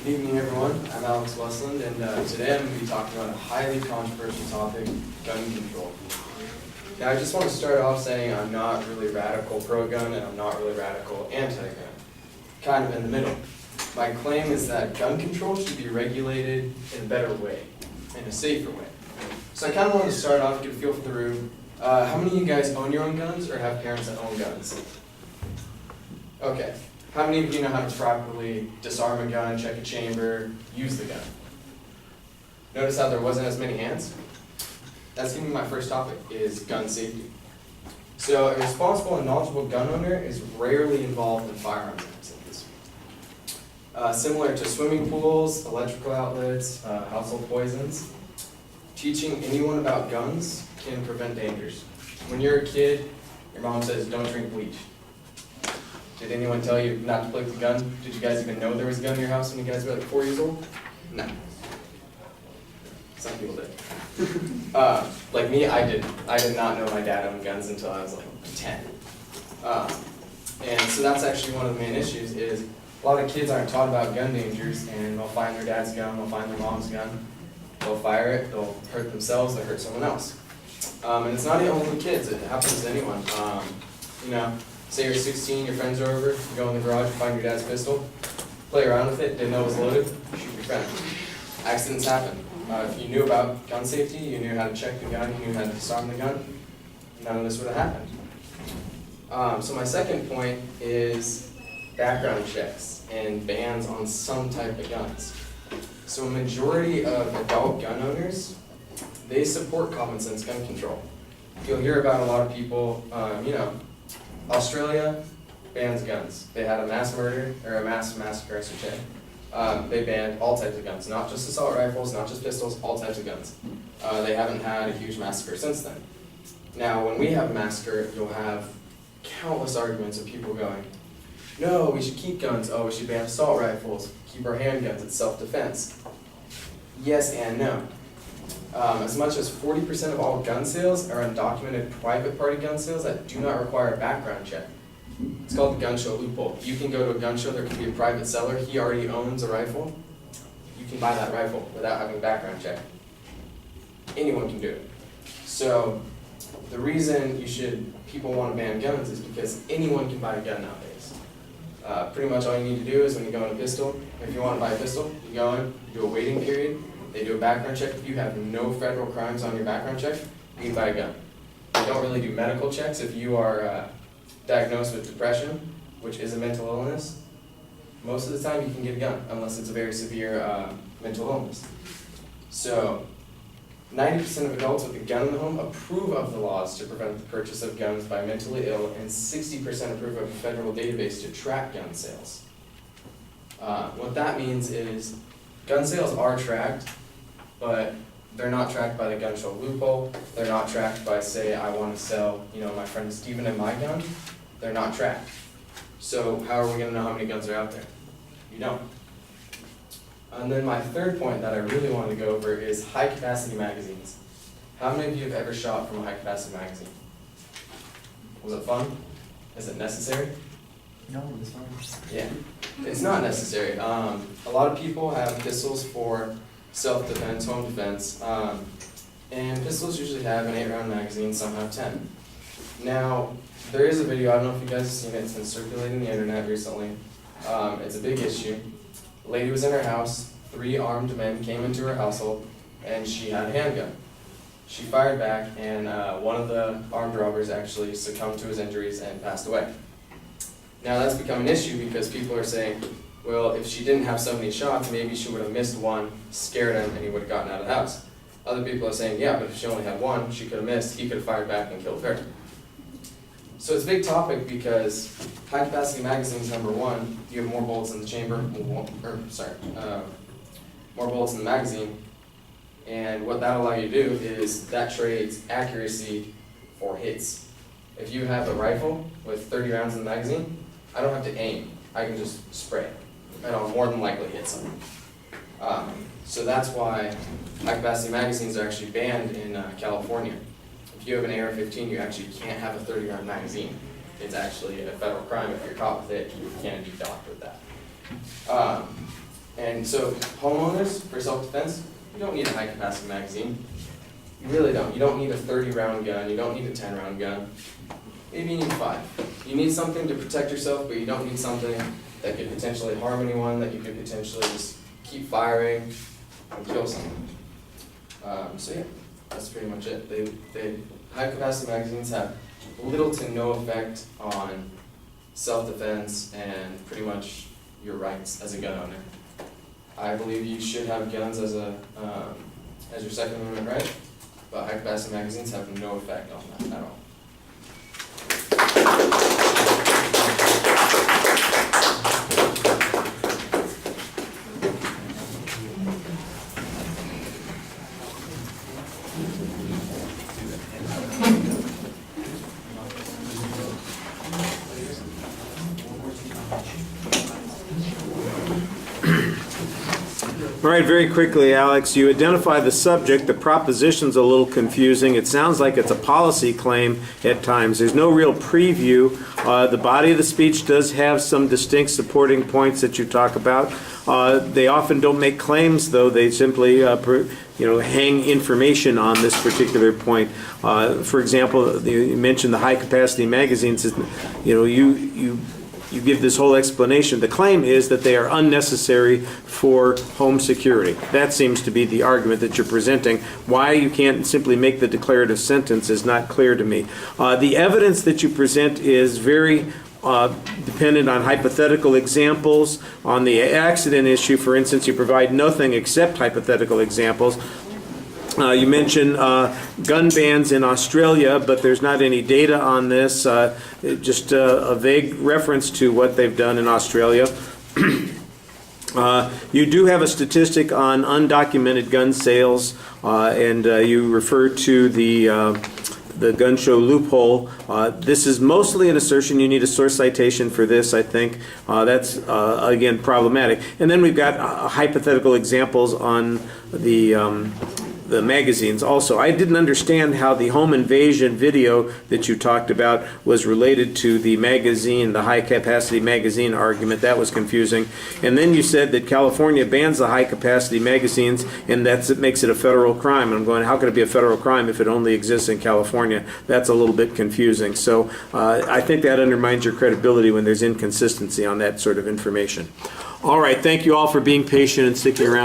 Good evening, everyone. I'm Alex Westland, and today I'm going to be talking about a highly controversial topic, gun control. Now, I just want to start off saying I'm not really radical pro-gun, and I'm not really radical anti-gun. Kind of in the middle. My claim is that gun control should be regulated in a better way, in a safer way. So I kind of want to start off, get a feel for the room. How many of you guys own your own guns, or have parents that own guns? Okay. How many of you know how to properly disarm a gun, check a chamber, use the gun? Notice how there wasn't as many hands? That's going to be my first topic, is gun safety. So a responsible and knowledgeable gun owner is rarely involved in firearms accidents. Similar to swimming pools, electrical outlets, household poisons, teaching anyone about guns can prevent dangers. When you're a kid, your mom says, don't drink bleach. Did anyone tell you not to play with the gun? Did you guys even know there was a gun in your house when you guys were like 4 years old? No. Some people did. Like me, I didn't. I did not know my dad owned guns until I was like 10. And so that's actually one of the main issues is a lot of kids aren't taught about gun dangers, and they'll find their dad's gun, they'll find their mom's gun, they'll fire it, they'll hurt themselves, they'll hurt someone else. And it's not only kids, it happens to anyone. You know, say you're 16, your friends are over, you go in the garage, you find your dad's pistol, play around with it, didn't know it was loaded, shoot your friend. Accidents happen. If you knew about gun safety, you knew how to check the gun, you knew how to disarm the gun, none of this would have happened. So my second point is background checks and bans on some type of guns. So a majority of adult gun owners, they support common sense gun control. You'll hear about a lot of people, you know, Australia bans guns. They had a mass murder, or a mass massacre, I should say. They banned all types of guns, not just assault rifles, not just pistols, all types of guns. They haven't had a huge massacre since then. Now, when we have a massacre, you'll have countless arguments of people going, no, we should keep guns, oh, we should ban assault rifles, keep our handguns, it's self-defense. Yes and no. As much as 40% of all gun sales are undocumented private party gun sales that do not require a background check. It's called the gun show loophole. You can go to a gun show, there can be a private seller, he already owns a rifle. You can buy that rifle without having a background check. Anyone can do it. So the reason people want to ban guns is because anyone can buy a gun nowadays. Pretty much all you need to do is when you go in a pistol, if you want to buy a pistol, you go in, you do a waiting period, they do a background check. If you have no federal crimes on your background check, you can buy a gun. They don't really do medical checks. If you are diagnosed with depression, which is a mental illness, most of the time you can get a gun, unless it's a very severe mental illness. So 90% of adults with a gun in the home approve of the laws to prevent the purchase of guns by mentally ill, and 60% approve of a federal database to track gun sales. What that means is gun sales are tracked, but they're not tracked by the gun show loophole. They're not tracked by, say, I want to sell, you know, my friend Steven and my gun. They're not tracked. So how are we going to know how many guns are out there? You don't. And then my third point that I really wanted to go over is high-capacity magazines. How many of you have ever shot from a high-capacity magazine? Was it fun? Is it necessary? No, it's fine. Yeah, it's not necessary. A lot of people have pistols for self-defense, home defense, and pistols usually have an 8-round magazine, some have 10. Now, there is a video, I don't know if you guys have seen it, it's been circulating the internet recently. It's a big issue. A lady was in her house, 3 armed men came into her household, and she had a handgun. She fired back, and one of the armed robbers actually succumbed to his injuries and passed away. Now that's become an issue because people are saying, well, if she didn't have so many shots, maybe she would have missed one, scared him, and he would have gotten out of the house. Other people are saying, yeah, but if she only had one, she could have missed, he could have fired back and killed her. So it's a big topic because high-capacity magazines, number one, you have more bullets in the chamber, more bullets in the magazine, and what that'll allow you to do is that trades accuracy for hits. If you have a rifle with 30 rounds in the magazine, I don't have to aim, I can just spray, and I'll more than likely hit someone. So that's why high-capacity magazines are actually banned in California. If you have an AR-15, you actually can't have a 30-round magazine. It's actually a federal crime if you're caught with it. You can't be docked with that. And so homeowners, for self-defense, you don't need a high-capacity magazine. You really don't. You don't need a 30-round gun. You don't need a 10-round gun. Maybe you need 5. You need something to protect yourself, but you don't need something that could potentially harm anyone, that you could potentially just keep firing and kill someone. So yeah, that's pretty much it. High-capacity magazines have little to no effect on self-defense and pretty much your rights as a gun owner. I believe you should have guns as your Second Amendment right, but high-capacity magazines have no effect on that at all. All right, very quickly, Alex, you identify the subject. The proposition's a little confusing. It sounds like it's a policy claim at times. There's no real preview. The body of the speech does have some distinct supporting points that you talk about. They often don't make claims, though. They simply hang information on this particular point. For example, you mentioned the high-capacity magazines. You give this whole explanation. The claim is that they are unnecessary for home security. That seems to be the argument that you're presenting. Why you can't simply make the declarative sentence is not clear to me. The evidence that you present is very dependent on hypothetical examples. On the accident issue, for instance, you provide nothing except hypothetical examples. You mentioned gun bans in Australia, but there's not any data on this, just a vague reference to what they've done in Australia. You do have a statistic on undocumented gun sales, and you refer to the gun show loophole. This is mostly an assertion. You need a source citation for this, I think. That's, again, problematic. And then we've got hypothetical examples on the magazines also. I didn't understand how the home invasion video that you talked about was related to the magazine, the high-capacity magazine argument. That was confusing. And then you said that California bans the high-capacity magazines, and it makes it a federal crime. And I'm going, how could it be a federal crime if it only exists in California? That's a little bit confusing. So I think that undermines your credibility when there's inconsistency on that sort of information. All right, thank you all for being patient and sticking around.